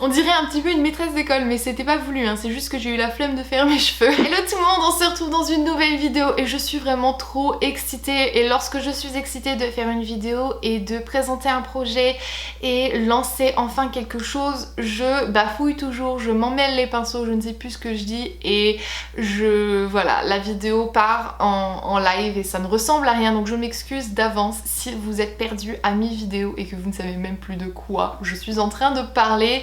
On dirait un petit peu une maîtresse d'école, mais c'était pas voulu, hein. C'est juste que j'ai eu la flemme de faire mes cheveux. Hello tout le monde, on se retrouve dans une nouvelle vidéo et je suis vraiment trop excitée. Et lorsque je suis excitée de faire une vidéo et de présenter un projet et lancer enfin quelque chose, je bafouille toujours, je m'emmêle les pinceaux, je ne sais plus ce que je dis et voilà, la vidéo part en live et ça ne ressemble à rien, donc je m'excuse d'avance si vous êtes perdu à mi-vidéo et que vous ne savez même plus de quoi je suis en train de parler.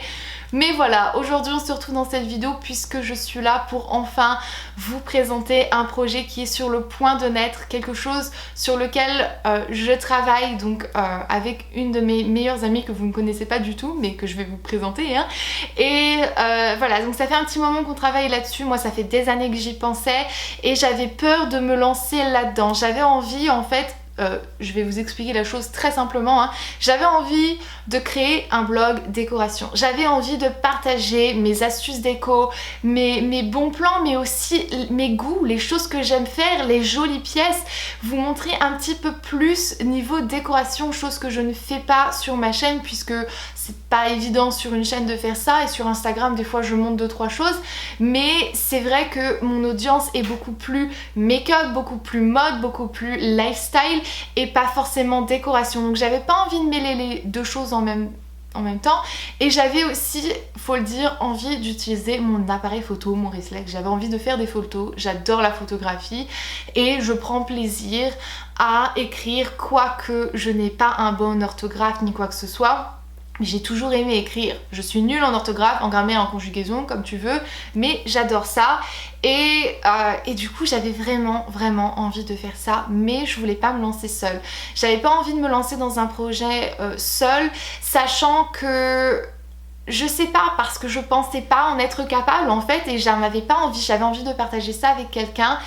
Mais voilà, aujourd'hui on se retrouve dans cette vidéo puisque je suis là pour enfin vous présenter un projet qui est sur le point de naître, quelque chose sur lequel je travaille donc avec une de mes meilleures amies que vous ne connaissez pas du tout mais que je vais vous présenter, hein. Et voilà, donc ça fait un petit moment qu'on travaille là-dessus, moi ça fait des années que j'y pensais et j'avais peur de me lancer là-dedans. J'avais envie en fait, je vais vous expliquer la chose très simplement, hein. J'avais envie de créer un blog décoration. J'avais envie de partager mes astuces déco, mes bons plans, mais aussi mes goûts, les choses que j'aime faire, les jolies pièces. Vous montrer un petit peu plus niveau décoration, chose que je ne fais pas sur ma chaîne puisque c'est pas évident sur une chaîne de faire ça et sur Instagram des fois je montre 2-3 choses. Mais c'est vrai que mon audience est beaucoup plus make-up, beaucoup plus mode, beaucoup plus lifestyle et pas forcément décoration, donc j'avais pas envie de mêler les deux choses en même temps et j'avais aussi, faut le dire, envie d'utiliser mon appareil photo, mon Reflex. J'avais envie de faire des photos, j'adore la photographie et je prends plaisir à écrire, quoique je n'ai pas un bon orthographe ni quoi que ce soit. J'ai toujours aimé écrire. Je suis nulle en orthographe, en grammaire, en conjugaison, comme tu veux, mais j'adore ça. Et du coup, j'avais vraiment envie de faire ça, mais je voulais pas me lancer seule. J'avais pas envie de me lancer dans un projet seule, sachant que je sais pas, parce que je pensais pas en être capable en fait, et j'en avais pas envie. J'avais envie de partager ça avec quelqu'un.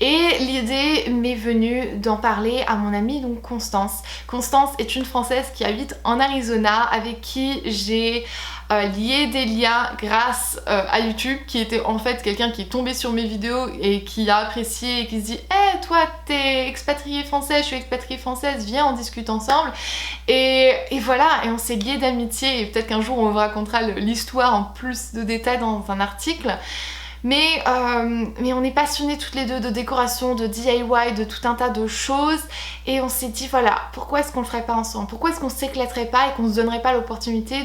Et l'idée m'est venue d'en parler à mon amie donc Constance. Constance est une Française qui habite en Arizona avec qui j'ai lié des liens grâce à YouTube, qui était en fait quelqu'un qui est tombé sur mes vidéos et qui a apprécié et qui se dit hey, toi t'es expatriée française, je suis expatriée française, viens on discute ensemble. Et voilà, et on s'est liés d'amitié et peut-être qu'un jour on vous racontera l'histoire en plus de détails dans un article. Mais on est passionnés toutes les deux de décoration, de DIY, de tout un tas de choses. Et on s'est dit voilà, pourquoi est-ce qu'on le ferait pas ensemble? Pourquoi est-ce qu'on s'éclaterait pas et qu'on se donnerait pas l'opportunité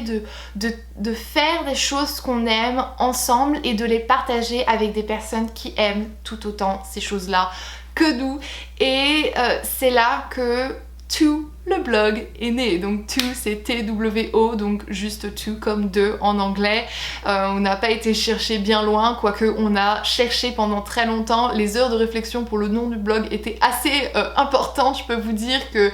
de faire des choses qu'on aime ensemble et de les partager avec des personnes qui aiment tout autant ces choses-là que nous. Et c'est là que To le blog est né. Donc To c'est T-W-O, donc juste To comme deux en anglais. On n'a pas été chercher bien loin, quoique on a cherché pendant très longtemps. Les heures de réflexion pour le nom du blog étaient assez importantes. Je peux vous dire que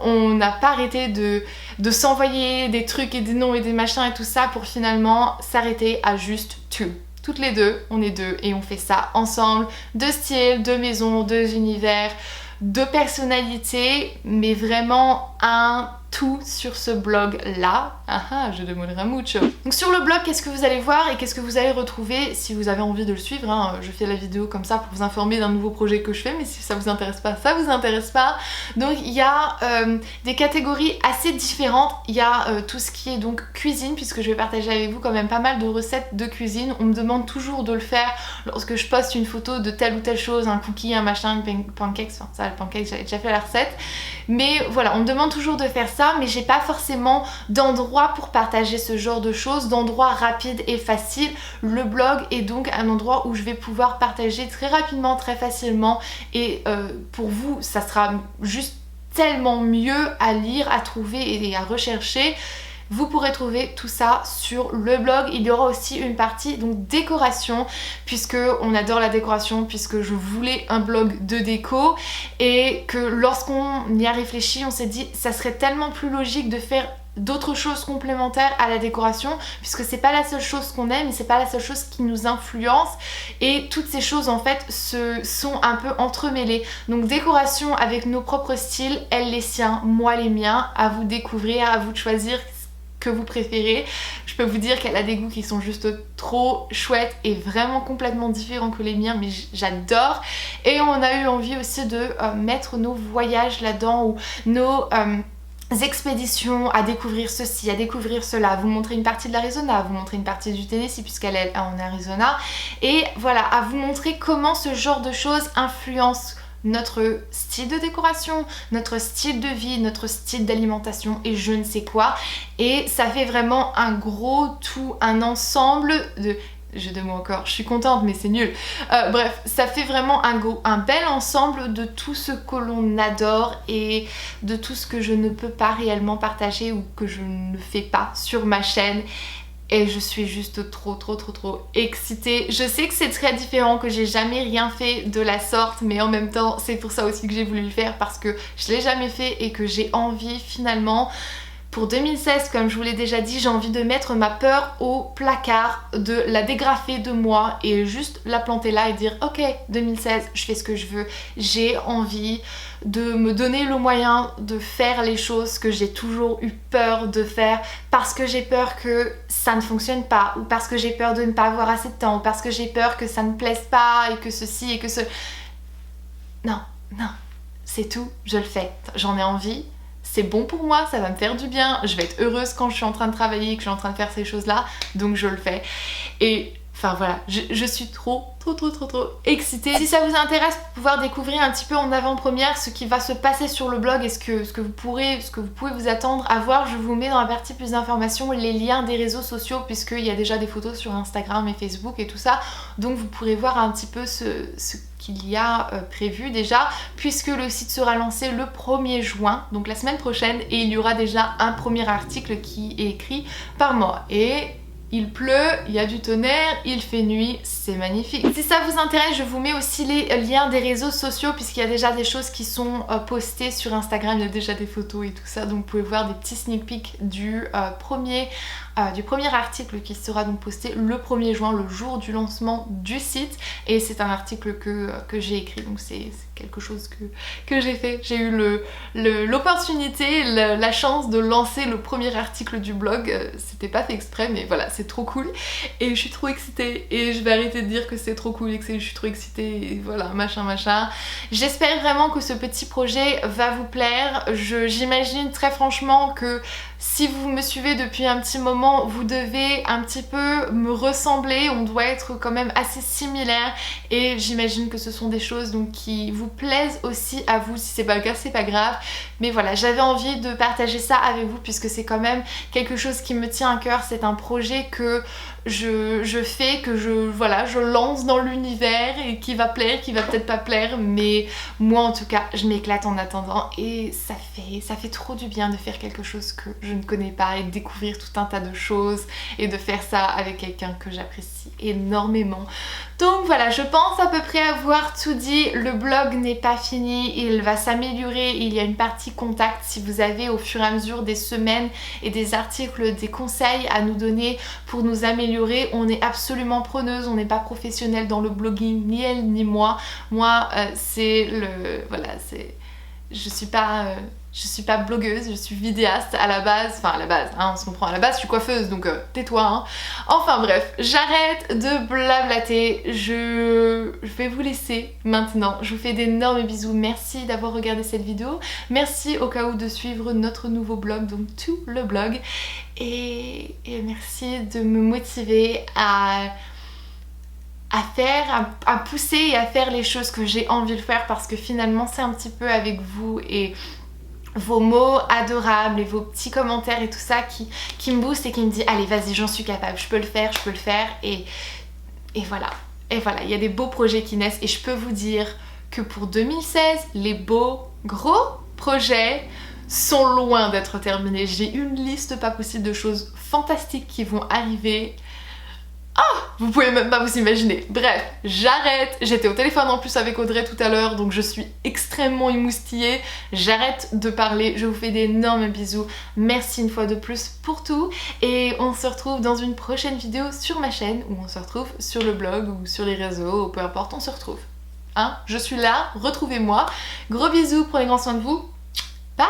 on n'a pas arrêté de s'envoyer des trucs et des noms et des machins et tout ça pour finalement s'arrêter à juste To. Toutes les deux, on est deux et on fait ça ensemble. Deux styles, deux maisons, deux univers, de personnalité, mais vraiment un tout sur ce blog là. Ah, je demanderai mucho. Donc sur le blog, qu'est-ce que vous allez voir et qu'est-ce que vous allez retrouver si vous avez envie de le suivre, hein. Je fais la vidéo comme ça pour vous informer d'un nouveau projet que je fais, mais si ça vous intéresse pas, ça vous intéresse pas. Donc il y a des catégories assez différentes. Il y a tout ce qui est donc cuisine, puisque je vais partager avec vous quand même pas mal de recettes de cuisine. On me demande toujours de le faire lorsque je poste une photo de telle ou telle chose, un cookie, un machin, une pancake, enfin ça le pancake j'avais déjà fait la recette. Mais voilà, on me demande toujours de faire ça, mais j'ai pas forcément d'endroit pour partager ce genre de choses, d'endroit rapide et facile. Le blog est donc un endroit où je vais pouvoir partager très rapidement, très facilement et pour vous ça sera juste tellement mieux à lire, à trouver et à rechercher. Vous pourrez trouver tout ça sur le blog. Il y aura aussi une partie donc décoration, puisque on adore la décoration, puisque je voulais un blog de déco et que lorsqu'on y a réfléchi, on s'est dit ça serait tellement plus logique de faire d'autres choses complémentaires à la décoration, puisque c'est pas la seule chose qu'on aime et c'est pas la seule chose qui nous influence, et toutes ces choses en fait sont un peu entremêlées. Donc décoration avec nos propres styles, elle les siens, moi les miens, à vous découvrir, à vous de choisir que vous préférez. Je peux vous dire qu'elle a des goûts qui sont juste trop chouettes et vraiment complètement différents que les miens, mais j'adore. Et on a eu envie aussi de mettre nos voyages là-dedans ou nos expéditions, à découvrir ceci, à découvrir cela, vous montrer une partie de l'Arizona, vous montrer une partie du Tennessee puisqu'elle est en Arizona, et voilà, à vous montrer comment ce genre de choses influence notre style de décoration, notre style de vie, notre style d'alimentation et je ne sais quoi. Et ça fait vraiment un gros tout, un ensemble de... J'ai deux mots encore, je suis contente mais c'est nul. Bref, ça fait vraiment un bel ensemble de tout ce que l'on adore et de tout ce que je ne peux pas réellement partager ou que je ne fais pas sur ma chaîne. Et je suis juste trop excitée. Je sais que c'est très différent, que j'ai jamais rien fait de la sorte, mais en même temps c'est pour ça aussi que j'ai voulu le faire, parce que je l'ai jamais fait et que j'ai envie finalement. Pour 2016, comme je vous l'ai déjà dit, j'ai envie de mettre ma peur au placard, de la dégrafer de moi et juste la planter là et dire ok, 2016, je fais ce que je veux. J'ai envie de me donner le moyen de faire les choses que j'ai toujours eu peur de faire parce que j'ai peur que ça ne fonctionne pas, ou parce que j'ai peur de ne pas avoir assez de temps, ou parce que j'ai peur que ça ne plaise pas et que ceci et que ce... Non, c'est tout, je le fais. J'en ai envie. C'est bon pour moi, ça va me faire du bien, je vais être heureuse quand je suis en train de travailler, que je suis en train de faire ces choses-là, donc je le fais. Et enfin voilà, je suis trop excitée. Si ça vous intéresse pour pouvoir découvrir un petit peu en avant-première ce qui va se passer sur le blog et ce que vous pouvez vous attendre à voir, je vous mets dans la partie plus d'informations les liens des réseaux sociaux, puisqu'il y a déjà des photos sur Instagram et Facebook et tout ça, donc vous pourrez voir un petit peu ce qu'il y a prévu déjà, puisque le site sera lancé le 1er juin, donc la semaine prochaine, et il y aura déjà un premier article qui est écrit par moi. Et il pleut, il y a du tonnerre, il fait nuit, c'est magnifique. Si ça vous intéresse, je vous mets aussi les liens des réseaux sociaux, puisqu'il y a déjà des choses qui sont postées sur Instagram, il y a déjà des photos et tout ça, donc vous pouvez voir des petits sneak peeks du premier article qui sera donc posté le 1er juin, le jour du lancement du site. Et c'est un article que j'ai écrit, donc c'est quelque chose que j'ai fait. J'ai eu l'opportunité, la chance de lancer le premier article du blog. C'était pas fait exprès, mais voilà, c'est trop cool. Et je suis trop excitée, et je vais arrêter de dire que c'est trop cool et que je suis trop excitée, et voilà, machin. J'espère vraiment que ce petit projet va vous plaire. J'imagine très franchement que si vous me suivez depuis un petit moment, vous devez un petit peu me ressembler, on doit être quand même assez similaires, et j'imagine que ce sont des choses donc qui vous plaisent aussi à vous. Si c'est pas le cas, c'est pas grave, mais voilà, j'avais envie de partager ça avec vous puisque c'est quand même quelque chose qui me tient à cœur. C'est un projet que je fais, que je lance dans l'univers et qui va plaire, qui va peut-être pas plaire, mais moi en tout cas je m'éclate en attendant, et ça fait trop du bien de faire quelque chose que je ne connais pas et de découvrir tout un tas de choses et de faire ça avec quelqu'un que j'apprécie énormément. Donc voilà, je pense à peu près avoir tout dit. Le blog n'est pas fini, il va s'améliorer. Il y a une partie contact si vous avez au fur et à mesure des semaines et des articles, des conseils à nous donner pour nous améliorer. On est absolument preneuse, on n'est pas professionnel dans le blogging, ni elle ni moi. Moi je suis pas blogueuse, je suis vidéaste à la base, on se comprend, à la base je suis coiffeuse, donc tais-toi hein. Enfin bref, j'arrête de blablater, je vais vous laisser maintenant. Je vous fais d'énormes bisous, merci d'avoir regardé cette vidéo, merci au cas où de suivre notre nouveau blog, donc tout le blog, et merci de me motiver à pousser et à faire les choses que j'ai envie de faire, parce que finalement c'est un petit peu avec vous et vos mots adorables et vos petits commentaires et tout ça qui me booste et qui me dit allez vas-y, j'en suis capable, je peux le faire et voilà, il y a des beaux projets qui naissent, et je peux vous dire que pour 2016 les beaux gros projets sont loin d'être terminés. J'ai une liste pas possible de choses fantastiques qui vont arriver. Vous pouvez même pas vous imaginer. Bref, j'arrête. J'étais au téléphone en plus avec Audrey tout à l'heure, donc je suis extrêmement émoustillée. J'arrête de parler. Je vous fais d'énormes bisous. Merci une fois de plus pour tout. Et on se retrouve dans une prochaine vidéo sur ma chaîne, ou on se retrouve sur le blog ou sur les réseaux, ou peu importe, on se retrouve. Hein, je suis là, retrouvez-moi. Gros bisous, prenez grand soin de vous. Bye!